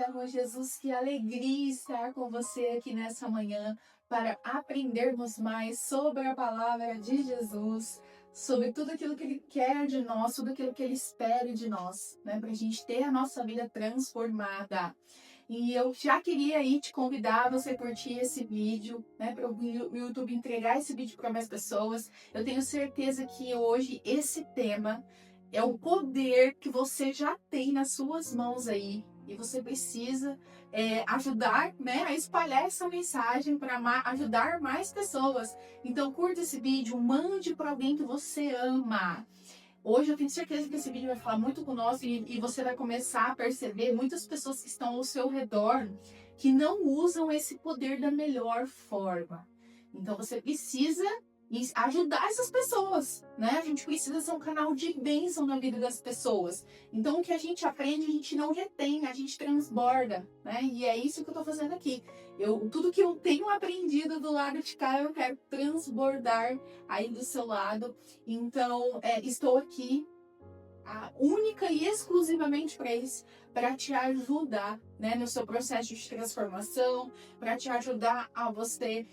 irmão Jesus, que alegria estar com você aqui nessa manhã para aprendermos mais sobre a palavra de Jesus, sobre tudo aquilo que Ele quer de nós, tudo aquilo que Ele espera de nós, né? Para a gente ter a nossa vida transformada. E eu já queria aí te convidar a você curtir esse vídeo, né? Para o YouTube entregar esse vídeo para mais pessoas. Eu tenho certeza que hoje esse tema é o poder que você já tem nas suas mãos aí. E você precisa ajudar, né, a espalhar essa mensagem para ajudar mais pessoas. Então curta esse vídeo, mande para alguém que você ama. Hoje eu tenho certeza que esse vídeo vai falar muito com nós e você vai começar a perceber muitas pessoas que estão ao seu redor que não usam esse poder da melhor forma. Então você precisa ajudar essas pessoas, né? A gente precisa ser um canal de bênção na vida das pessoas. Então o que a gente aprende, a gente não retém, a gente transborda, né? E é isso que eu tô fazendo aqui. Tudo que eu tenho aprendido do lado de cá, eu quero transbordar aí do seu lado. Então, estou aqui única e exclusivamente para isso, para te ajudar, né, no seu processo de transformação, para te ajudar a você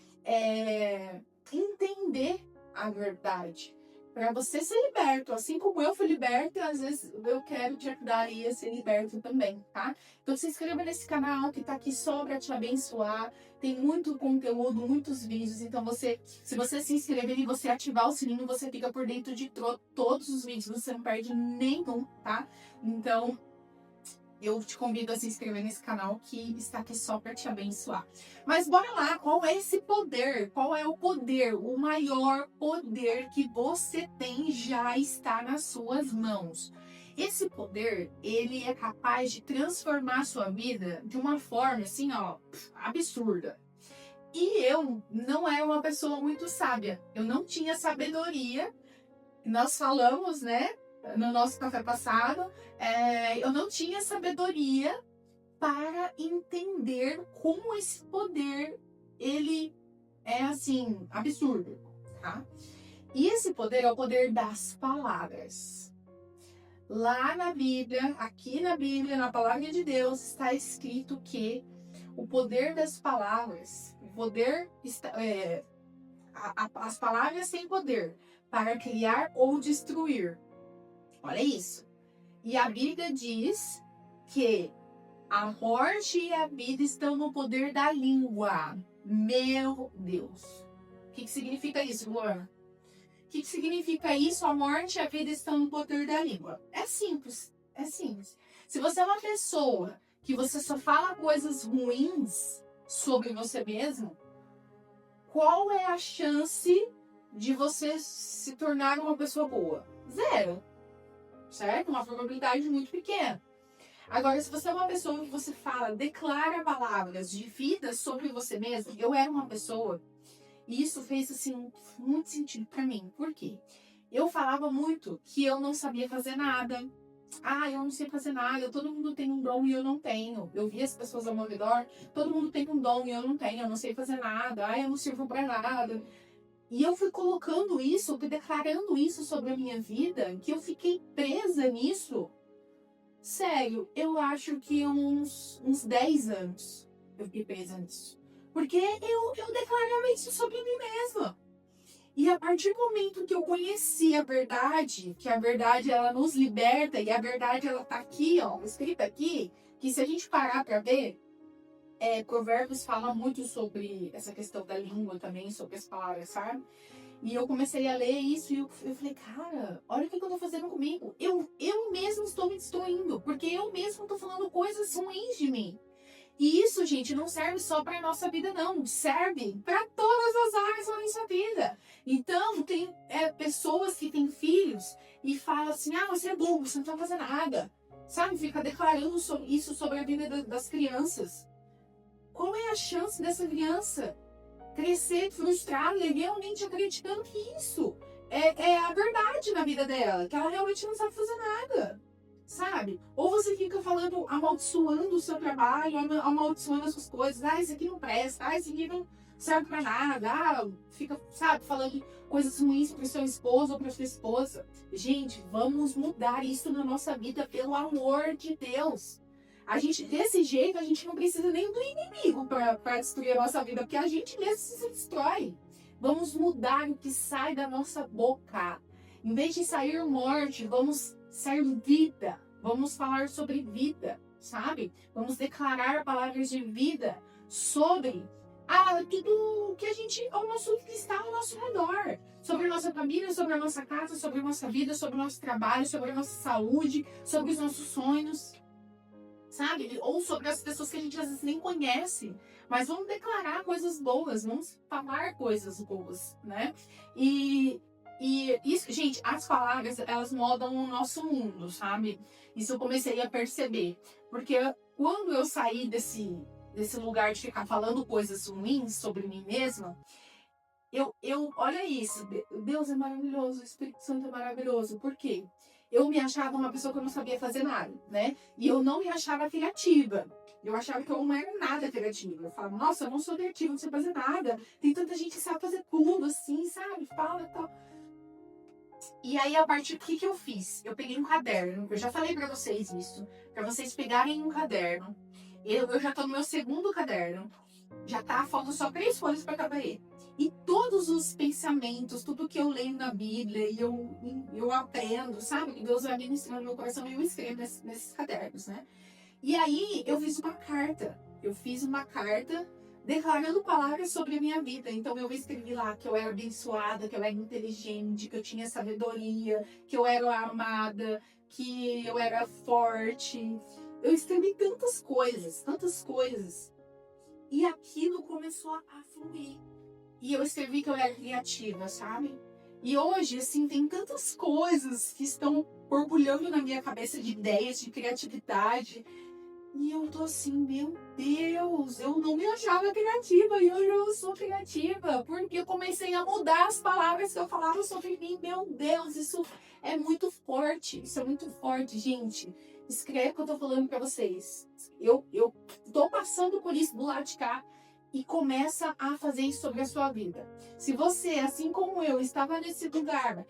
entender a verdade, para você ser liberto, assim como eu fui liberto, às vezes eu quero te ajudar aí a ser liberto também, tá? Então se inscreva nesse canal que tá aqui só para te abençoar, tem muito conteúdo, muitos vídeos, então se você se inscrever e você ativar o sininho, você fica por dentro de todos os vídeos, você não perde nenhum, tá? Então eu te convido a se inscrever nesse canal que está aqui só para te abençoar. Mas bora lá, qual é esse poder? Qual é o poder? O maior poder que você tem já está nas suas mãos. Esse poder, ele é capaz de transformar a sua vida de uma forma assim, ó, absurda. E eu não era uma pessoa muito sábia. Eu não tinha sabedoria. Nós falamos, né, no nosso café passado, eu não tinha sabedoria para entender como esse poder, ele é assim, absurdo, tá? E esse poder é o poder das palavras. Lá na Bíblia, aqui na Bíblia, na palavra de Deus, está escrito que o poder das palavras, o poder, as palavras têm poder para criar ou destruir. Olha isso. E a Bíblia diz que a morte e a vida estão no poder da língua. Meu Deus. O que significa isso, Luana? O que significa isso? A morte e a vida estão no poder da língua. É simples. É simples. Se você é uma pessoa que você só fala coisas ruins sobre você mesmo, qual é a chance de você se tornar uma pessoa boa? Zero. Certo? Uma probabilidade muito pequena. Agora, se você é uma pessoa que você declara palavras de vida sobre você mesmo, eu era uma pessoa, e isso fez, assim, muito sentido pra mim. Por quê? Eu falava muito que eu não sabia fazer nada. Eu não sei fazer nada, todo mundo tem um dom e eu não tenho. Eu vi as pessoas ao meu redor, todo mundo tem um dom e eu não tenho, eu não sei fazer nada, eu não sirvo pra nada. E eu fui colocando isso, eu fui declarando isso sobre a minha vida, que eu fiquei presa nisso. Sério, eu acho que uns 10 anos eu fiquei presa nisso. Porque eu declarava isso sobre mim mesma. E a partir do momento que eu conheci a verdade, que a verdade ela nos liberta, e a verdade ela tá aqui, ó, escrita aqui, que se a gente parar pra ver, Provérbios fala muito sobre essa questão da língua também, sobre as palavras, sabe? E eu comecei a ler isso e eu falei, cara, olha o que eu tô fazendo comigo. Eu mesmo estou me destruindo, porque eu mesmo estou falando coisas ruins de mim. E isso, gente, não serve só para nossa vida, não. Serve para todas as áreas da nossa vida. Então, tem pessoas que têm filhos e falam assim, você é burro, você não tá fazendo nada. Sabe? Fica declarando isso sobre a vida das crianças. Qual é a chance dessa criança crescer frustrada e realmente acreditando que isso é a verdade na vida dela, que ela realmente não sabe fazer nada, sabe? Ou você fica falando, amaldiçoando o seu trabalho, amaldiçoando as suas coisas, isso aqui não presta, isso aqui não serve pra nada, fica, sabe, falando coisas ruins pro seu esposo ou pra sua esposa. Gente, vamos mudar isso na nossa vida, pelo amor de Deus. A gente, desse jeito, a gente não precisa nem do inimigo para destruir a nossa vida, porque a gente mesmo se destrói. Vamos mudar o que sai da nossa boca. Em vez de sair morte, vamos sair vida. Vamos falar sobre vida, sabe? Vamos declarar palavras de vida sobre tudo que a gente, ao nosso, que está ao nosso redor. Sobre a nossa família, sobre a nossa casa, sobre a nossa vida, sobre o nosso trabalho, sobre a nossa saúde, sobre os nossos sonhos, sabe? Ou sobre as pessoas que a gente às vezes nem conhece. Mas vamos declarar coisas boas, vamos falar coisas boas, né? E isso, gente, as palavras, elas moldam o nosso mundo, sabe? Isso eu comecei a perceber. Porque quando eu saí desse lugar de ficar falando coisas ruins sobre mim mesma, olha isso, Deus é maravilhoso, o Espírito Santo é maravilhoso. Por quê? Eu me achava uma pessoa que eu não sabia fazer nada, né? E eu não me achava criativa. Eu achava que eu não era nada criativa. Eu falava, nossa, eu não sou criativa, não sei fazer nada. Tem tanta gente que sabe fazer tudo, assim, sabe? Fala e tal. E aí, a partir do que eu fiz? Eu peguei um caderno, eu já falei pra vocês isso, pra vocês pegarem um caderno. Eu já tô no meu segundo caderno. Já faltam só 3 folhas para acabar ele. E todos os pensamentos, tudo que eu leio na Bíblia e eu aprendo, sabe? Que Deus vai ministrando no meu coração e eu escrevo nesses cadernos, né? E aí eu fiz uma carta. Eu fiz uma carta declarando palavras sobre a minha vida. Então eu escrevi lá que eu era abençoada, que eu era inteligente, que eu tinha sabedoria, que eu era amada, que eu era forte. Eu escrevi tantas coisas, tantas coisas. E aquilo começou a fluir. E eu escrevi que eu era criativa, sabe? E hoje, assim, tem tantas coisas que estão borbulhando na minha cabeça de ideias, de criatividade. E eu tô assim, meu Deus, eu não me achava criativa e hoje eu sou criativa. Porque eu comecei a mudar as palavras que eu falava sobre mim. Meu Deus, isso é muito forte. Isso é muito forte, gente. Escreve o que eu tô falando pra vocês. Eu tô passando por isso do lado de cá. E começa a fazer isso sobre a sua vida. Se você, assim como eu, estava nesse lugar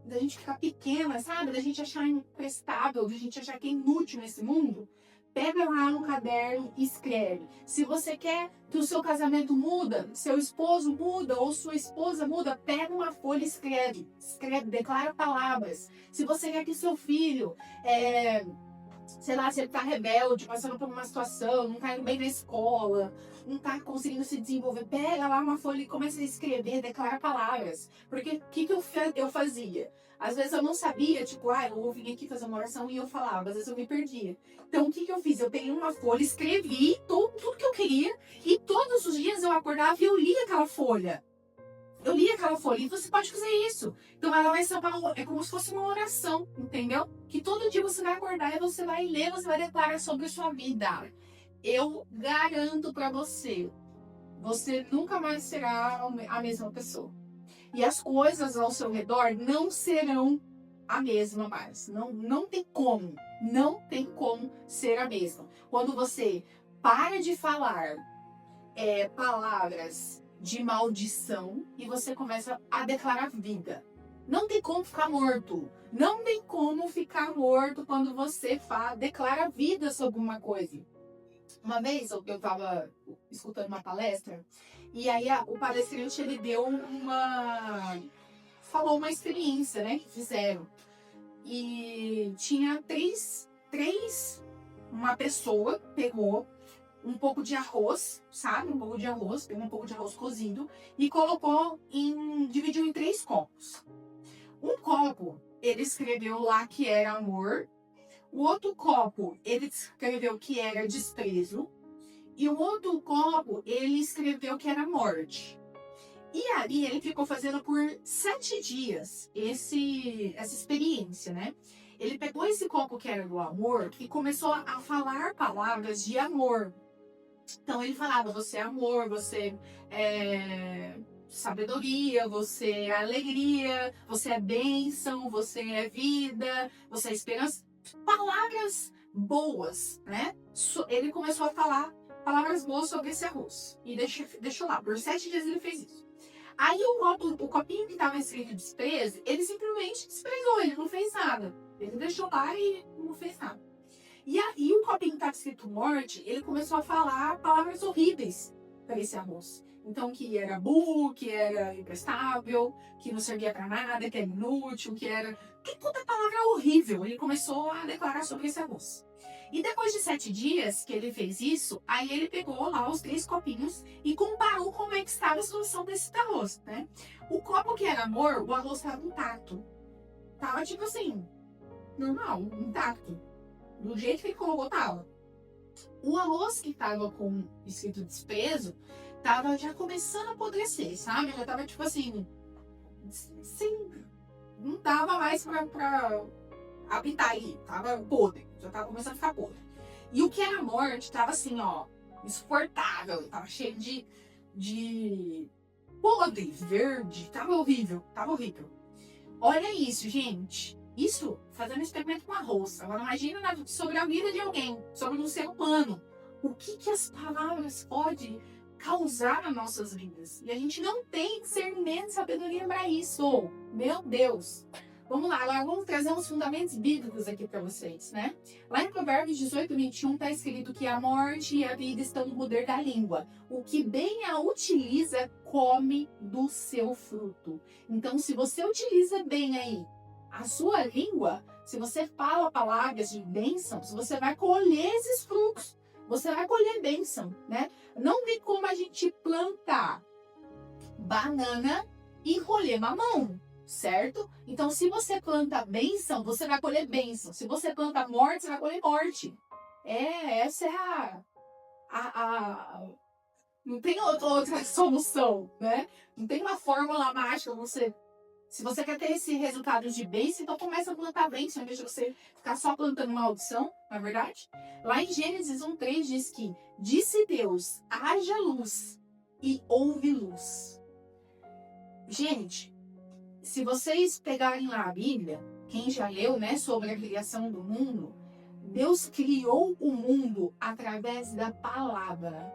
da gente ficar pequena, sabe? Da gente achar imprestável, da gente achar que é inútil nesse mundo, pega lá no caderno e escreve. Se você quer que o seu casamento muda, seu esposo muda ou sua esposa muda, pega uma folha e escreve. Escreve, declara palavras. Se você quer que seu filho sei lá, se ele tá rebelde, passando por uma situação, não tá indo bem na escola, não tá conseguindo se desenvolver, pega lá uma folha e começa a escrever, declara palavras. Porque o que eu fazia? Às vezes eu não sabia, tipo, eu vim aqui fazer uma oração e eu falava, às vezes eu me perdia. Então o que eu fiz? Eu peguei uma folha, escrevi tudo que eu queria e todos os dias eu acordava e eu lia aquela folha. Eu li aquela folha e você pode fazer isso. Então ela vai ser é como se fosse uma oração, entendeu? Que todo dia você vai acordar e você vai ler, você vai declarar sobre a sua vida. Eu garanto pra você, você nunca mais será a mesma pessoa. E as coisas ao seu redor não serão a mesma mais. Não tem como. Não tem como ser a mesma. Quando você para de falar palavras de maldição e você começa a declarar vida. Não tem como ficar morto. Não tem como ficar morto quando você declara vida sobre uma coisa. Uma vez eu estava escutando uma palestra e aí o palestrante ele falou uma experiência, né, que fizeram. E tinha uma pessoa pegou um pouco de arroz, sabe? Um pouco de arroz, pegou um pouco de arroz cozido e dividiu em 3 copos. Um copo, ele escreveu lá que era amor. O outro copo, ele escreveu que era desprezo. E o outro copo, ele escreveu que era morte. E ali ele ficou fazendo por 7 dias essa experiência, né? Ele pegou esse copo que era do amor e começou a falar palavras de amor. Então ele falava, você é amor, você é sabedoria, você é alegria, você é bênção, você é vida, você é esperança. Palavras boas, né? Ele começou a falar palavras boas sobre esse arroz. E deixou lá, por 7 dias ele fez isso. Aí o copinho que estava escrito desprezo, ele simplesmente desprezou, ele não fez nada. Ele deixou lá e não fez nada. E aí o copinho que estava escrito morte, ele começou a falar palavras horríveis para esse arroz. Então, que era burro, que era imprestável, que não servia para nada, que era inútil, que toda palavra horrível. Ele começou a declarar sobre esse arroz. E depois de 7 dias que ele fez isso, aí ele pegou lá os 3 copinhos e comparou como é que estava a situação desse arroz, né? O copo que era amor, o arroz estava intacto. Tava tipo assim, normal, intacto. Do jeito que ele colocou, tava. O arroz que tava com escrito desprezo, tava já começando a apodrecer, sabe? Já tava tipo assim, sim, não tava mais pra habitar ali, tava podre, já tava começando a ficar podre. E o que era morte tava assim, ó, insuportável, tava cheio de podre, verde, tava horrível, tava horrível. Olha isso, gente. Isso fazendo experimento com arroz. Agora imagina sobre a vida de alguém, sobre um ser humano. O que as palavras podem causar nas nossas vidas? E a gente não tem discernimento e sabedoria para isso. Meu Deus. Vamos lá, agora vamos trazer uns fundamentos bíblicos aqui para vocês, né? Lá em Provérbios 18, 21 está escrito que a morte e a vida estão no poder da língua. O que bem a utiliza, come do seu fruto. Então, se você utiliza bem aí a sua língua, se você fala palavras de bênçãos, você vai colher esses frutos. Você vai colher bênção, né? Não tem como a gente plantar banana e colher mamão, certo? Então, se você planta bênção, você vai colher bênção. Se você planta morte, você vai colher morte. Essa é não tem outra solução, né? Não tem uma fórmula mágica. Se você quer ter esse resultado de bênção, então começa a plantar bênção, em vez de você ficar só plantando maldição, não é verdade? Lá em Gênesis 1:3 diz que disse Deus, haja luz e houve luz. Gente, se vocês pegarem lá a Bíblia, quem já leu, né, sobre a criação do mundo, Deus criou o mundo através da palavra.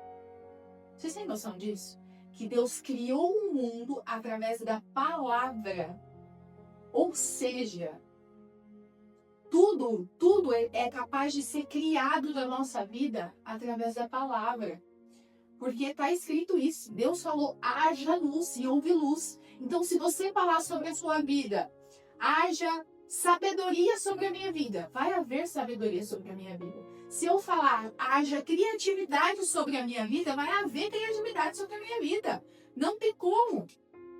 Vocês têm noção disso? Que Deus criou o mundo através da palavra. Ou seja, tudo é capaz de ser criado na nossa vida através da palavra. Porque está escrito isso. Deus falou, haja luz e houve luz. Então, se você falar sobre a sua vida, haja sabedoria sobre a minha vida, vai haver sabedoria sobre a minha vida. Se eu falar, haja criatividade sobre a minha vida, vai haver criatividade sobre a minha vida. Não tem como.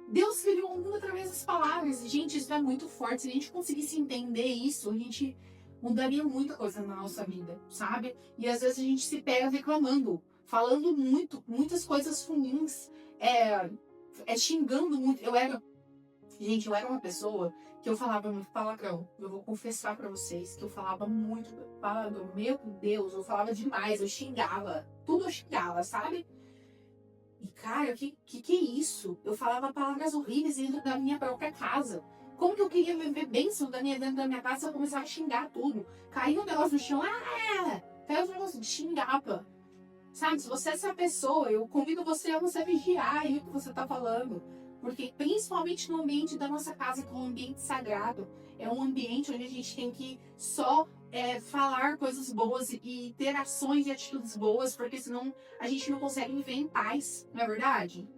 Deus criou o mundo através das palavras. Gente, isso é muito forte. Se a gente conseguisse entender isso, a gente mudaria muita coisa na nossa vida, sabe? E às vezes a gente se pega reclamando, falando muitas coisas ruins, xingando muito. Eu era uma pessoa que eu falava muito palavrão. Eu vou confessar pra vocês que eu falava muito palavrão. Meu Deus, eu falava demais, eu xingava. Tudo eu xingava, sabe? E cara, que é isso? Eu falava palavras horríveis dentro da minha própria casa. Como que eu queria viver bênção dentro da minha casa se eu começava a xingar tudo? Caiu um negócio no chão, caiu um negócio, xingava. Sabe, se você é essa pessoa, eu convido você a você vigiar aí o que você tá falando. Porque principalmente no ambiente da nossa casa, que é um ambiente sagrado, é um ambiente onde a gente tem que só falar coisas boas e ter ações e atitudes boas, porque senão a gente não consegue viver em paz, não é verdade?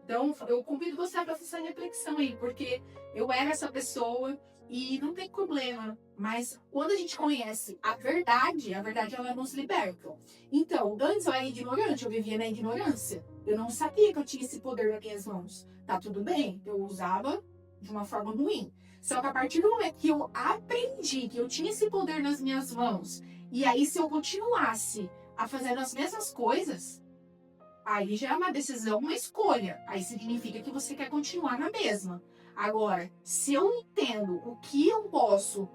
Então, eu convido você a fazer essa reflexão aí, porque eu era essa pessoa e não tem problema. Mas quando a gente conhece a verdade ela nos liberta. Então, antes eu era ignorante, eu vivia na ignorância. Eu não sabia que eu tinha esse poder nas minhas mãos. Tá tudo bem, eu usava de uma forma ruim. Só que a partir do momento que eu aprendi que eu tinha esse poder nas minhas mãos, e aí se eu continuasse a fazer as mesmas coisas, aí já é uma decisão, uma escolha. Aí significa que você quer continuar na mesma. Agora, se eu entendo o que eu posso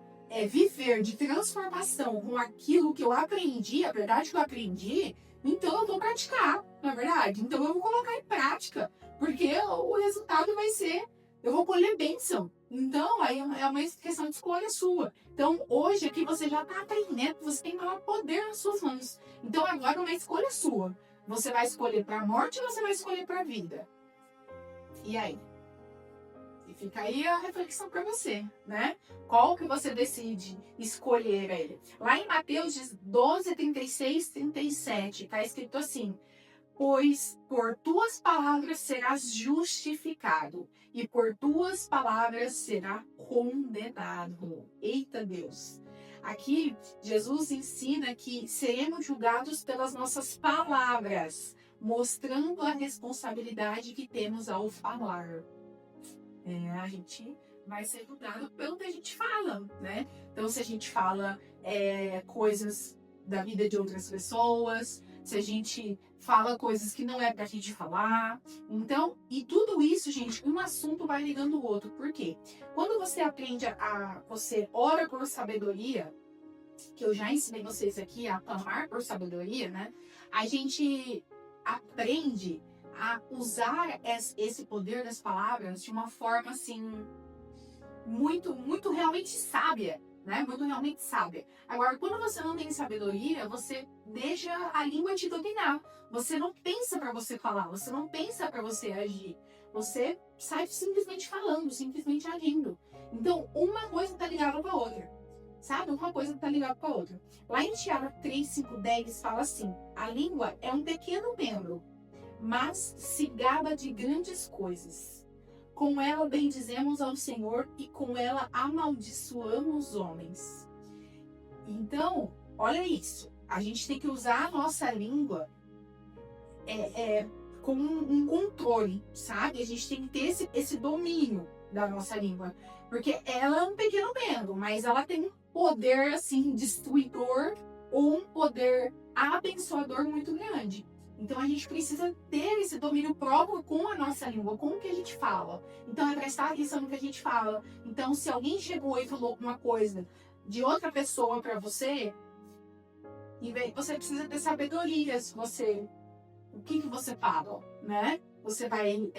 viver de transformação com aquilo que eu aprendi, a verdade que eu aprendi, então eu vou praticar, não é verdade? Então eu vou colocar em prática, porque o resultado vai ser, eu vou colher bênção. Então, aí é uma questão de escolha sua. Então, hoje aqui você já está aprendendo, você tem maior poder nas suas mãos. Então, agora é uma escolha sua. Você vai escolher para a morte ou você vai escolher para a vida? E aí? E fica aí a reflexão para você, né? Qual que você decide escolher ele? Lá em Mateus 12, 36, 37, tá escrito assim: pois por tuas palavras serás justificado, e por tuas palavras será condenado. Eita Deus! Aqui, Jesus ensina que seremos julgados pelas nossas palavras, mostrando a responsabilidade que temos ao falar. A gente vai ser julgado pelo que a gente fala, né? Então, se a gente fala coisas da vida de outras pessoas, se a gente fala coisas que não é pra gente falar. Então, e tudo isso, gente, um assunto vai ligando o outro. Por quê? Quando você aprende você ora por sabedoria, que eu já ensinei vocês aqui a clamar por sabedoria, né? A gente aprende a usar esse poder das palavras de uma forma, assim, muito, muito realmente sábia, né? Muito realmente sábia. Agora, quando você não tem sabedoria, você deixa a língua te dominar. Você não pensa para você falar, você não pensa para você agir. Você sai simplesmente falando, simplesmente agindo. Então, uma coisa tá ligada com a outra. Sabe? Uma coisa tá ligada com a outra. Lá em Tiago 3, 5, 10 fala assim: a língua é um pequeno membro, mas se gaba de grandes coisas. Com ela bendizemos ao Senhor e com ela amaldiçoamos os homens. Então, olha isso. A gente tem que usar a nossa língua com um controle, sabe? A gente tem que ter esse domínio da nossa língua. Porque ela é um pequeno membro, mas ela tem um poder, assim, destruidor ou um poder abençoador muito grande. Então, a gente precisa ter esse domínio próprio com a nossa língua, com o que a gente fala. Então, é prestar atenção no que a gente fala. Então, se alguém chegou e falou uma coisa de outra pessoa para você, você precisa ter sabedoria se o que você fala, né? Você vai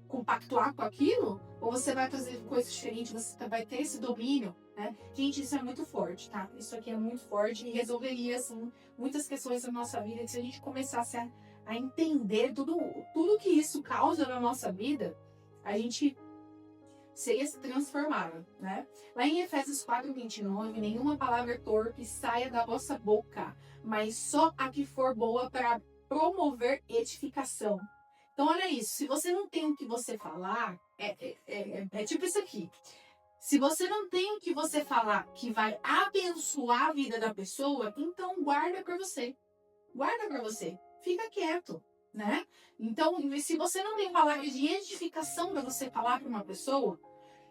compactuar com aquilo ou você vai fazer coisas diferentes, você vai ter esse domínio, né? Gente, isso é muito forte, tá? Isso aqui é muito forte e resolveria, assim, muitas questões da nossa vida. Se a gente começasse a entender tudo que isso causa na nossa vida, a gente seria se transformado, né? Lá em Efésios 4, 29, nenhuma palavra torpe saia da vossa boca, mas só a que for boa para promover edificação. Então, olha isso. Se você não tem o que você falar, é tipo isso aqui. Se você não tem o que você falar que vai abençoar a vida da pessoa, então guarda para você. Guarda para você. Fica quieto, né? Então, se você não tem palavras de edificação para você falar para uma pessoa,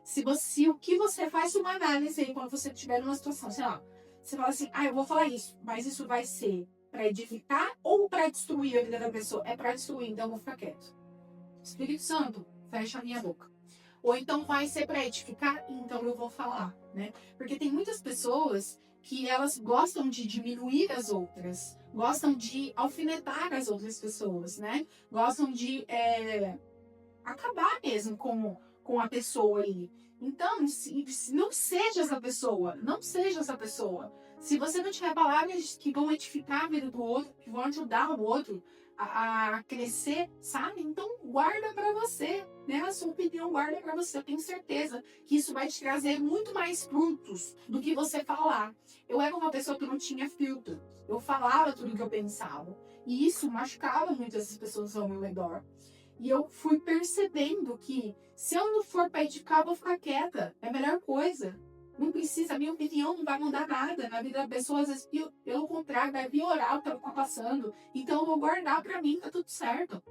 se o que você faz uma análise aí quando você estiver numa situação, sei lá, você fala assim, eu vou falar isso, mas isso vai ser para edificar ou para destruir a vida da pessoa? É para destruir, então eu vou ficar quieto. Espírito Santo, fecha a minha boca. Ou então vai ser para edificar, então eu vou falar, né? Porque tem muitas pessoas que elas gostam de diminuir as outras, gostam de alfinetar as outras pessoas, né? Gostam de acabar mesmo com a pessoa ali. Então, não seja essa pessoa, não seja essa pessoa. Se você não tiver palavras que vão edificar a vida do outro, que vão ajudar o outro a crescer, sabe? Então, guarda para você, né? A sua opinião, guarda para você. Eu tenho certeza que isso vai te trazer muito mais frutos do que você falar. Eu era uma pessoa que não tinha filtro. Eu falava tudo o que eu pensava. E isso machucava muitas pessoas ao meu redor. E eu fui percebendo que se eu não for para edificar, eu vou ficar quieta. É a melhor coisa. Não precisa, a minha opinião não vai mudar nada na vida da pessoa. Às vezes, pelo contrário, vai piorar o que ela tá passando. Então, eu vou guardar para mim, tá tudo certo.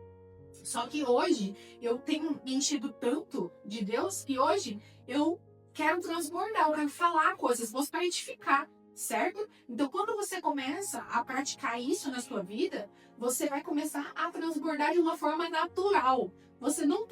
Só que hoje, eu tenho me enchido tanto de Deus que hoje eu quero transbordar, eu quero falar coisas, vou para edificar. Certo? Então, quando você começa a praticar isso na sua vida, você vai começar a transbordar de uma forma natural. Você não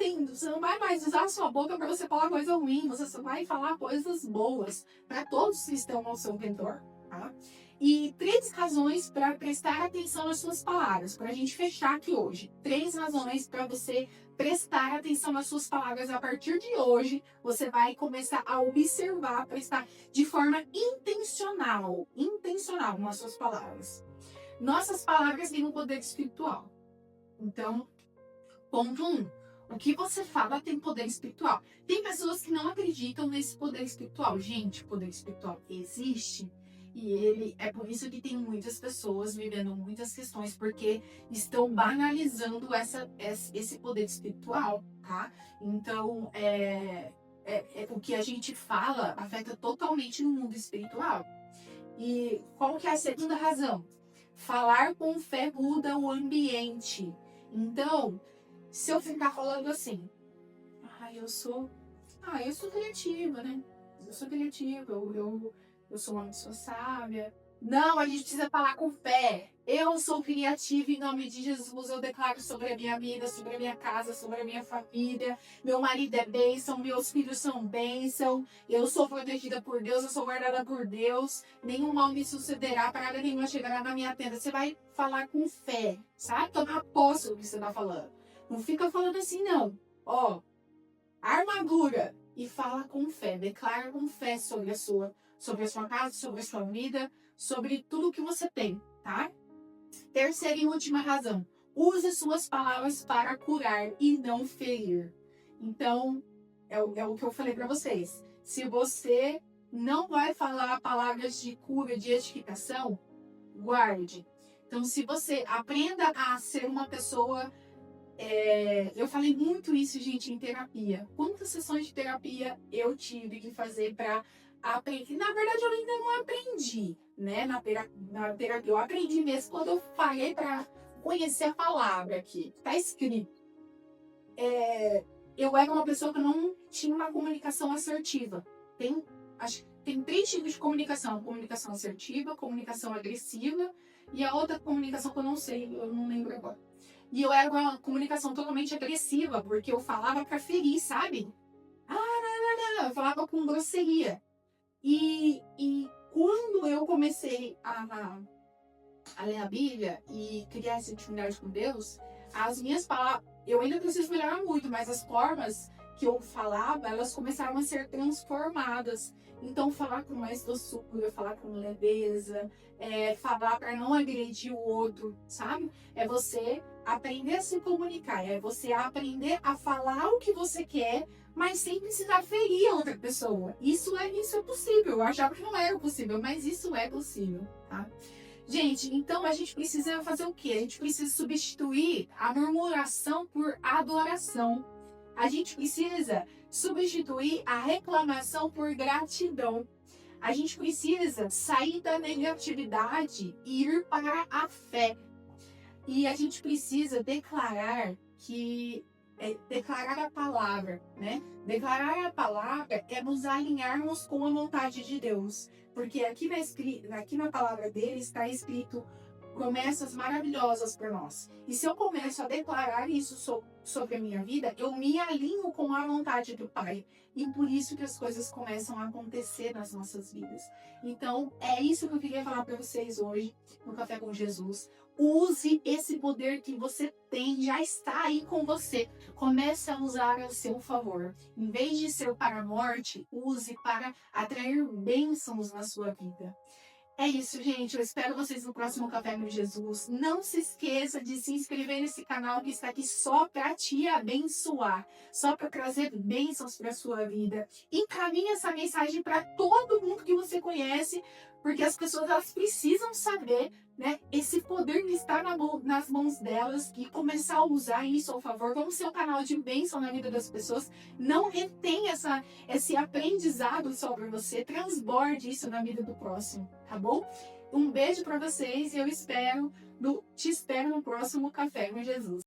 vai mais usar a sua boca para você falar coisa ruim, você só vai falar coisas boas para todos que estão ao seu redor, tá? E 3 razões para prestar atenção nas suas palavras, para a gente fechar aqui hoje. 3 razões para você prestar atenção nas suas palavras. A partir de hoje, você vai começar a observar, prestar de forma intencional nas suas palavras. Nossas palavras têm um poder espiritual. Então, ponto 1. O que você fala tem poder espiritual. Tem pessoas que não acreditam nesse poder espiritual. Gente, o poder espiritual existe. E ele é por isso que tem muitas pessoas vivendo muitas questões, porque estão banalizando esse poder espiritual, tá? Então, o que a gente fala afeta totalmente no mundo espiritual. E qual que é a segunda razão? Falar com fé muda o ambiente. Então, se eu ficar falando assim, eu sou criativa, né? Eu sou criativa, eu sou uma pessoa sábia. Não, a gente precisa falar com fé. Eu sou criativa em nome de Jesus. Eu declaro sobre a minha vida, sobre a minha casa, sobre a minha família. Meu marido é bênção, meus filhos são bênção. Eu sou protegida por Deus, eu sou guardada por Deus. Nenhum mal me sucederá, praga nenhuma chegará na minha tenda. Você vai falar com fé, sabe? Tomar posse do que você tá falando. Não fica falando assim, não. Ó, armadura. E fala com fé, declara com fé sobre a sua casa, sobre a sua vida, sobre tudo que você tem, tá? Terceira e última razão. Use suas palavras para curar e não ferir. Então, é o que eu falei para vocês. Se você não vai falar palavras de cura, de edificação, guarde. Então, se você aprenda a ser uma pessoa... eu falei muito isso, gente, em terapia. Quantas sessões de terapia eu tive que fazer para aprender? Na verdade, eu ainda não aprendi, né? Na terapia, eu aprendi mesmo quando eu parei para conhecer a palavra aqui. Tá escrito. Eu era uma pessoa que não tinha uma comunicação assertiva. Tem 3 tipos de comunicação: comunicação assertiva, comunicação agressiva e a outra comunicação que eu não sei, eu não lembro agora. E eu era uma comunicação totalmente agressiva, porque eu falava pra ferir, sabe? Eu falava com grosseria. E quando eu comecei a ler a Bíblia e criar essa intimidade com Deus, as minhas palavras, eu ainda preciso melhorar muito, mas as formas que eu falava, elas começaram a ser transformadas. Então, falar com mais doçura, falar com leveza, falar para não agredir o outro, sabe? É você aprender a se comunicar, é você aprender a falar o que você quer, mas sem precisar ferir a outra pessoa. Isso é possível. Eu achava que não era possível, mas isso é possível, tá? Gente, então a gente precisa fazer o quê? A gente precisa substituir a murmuração por adoração. A gente precisa substituir a reclamação por gratidão. A gente precisa sair da negatividade e ir para a fé. E a gente precisa declarar a palavra, né? Declarar a palavra é nos alinharmos com a vontade de Deus. Porque aqui na palavra dele está escrito promessas maravilhosas para nós. E se eu começo a declarar isso sobre a minha vida, eu me alinho com a vontade do Pai. E por isso que as coisas começam a acontecer nas nossas vidas. Então, é isso que eu queria falar para vocês hoje no Café com Jesus. Use esse poder que você tem, já está aí com você. Comece a usar a seu favor. Em vez de ser para a morte, use para atrair bênçãos na sua vida. É isso, gente. Eu espero vocês no próximo Café com Jesus. Não se esqueça de se inscrever nesse canal que está aqui só para te abençoar, só para trazer bênçãos para a sua vida. Encaminhe essa mensagem para todo mundo que você conhece, porque as pessoas elas precisam saber, né, esse poder que está nas mãos delas e começar a usar isso ao favor. Vamos ser um canal de bênção na vida das pessoas. Não retém esse aprendizado sobre você. Transborde isso na vida do próximo, tá bom? Um beijo para vocês e eu te espero no próximo Café com Jesus.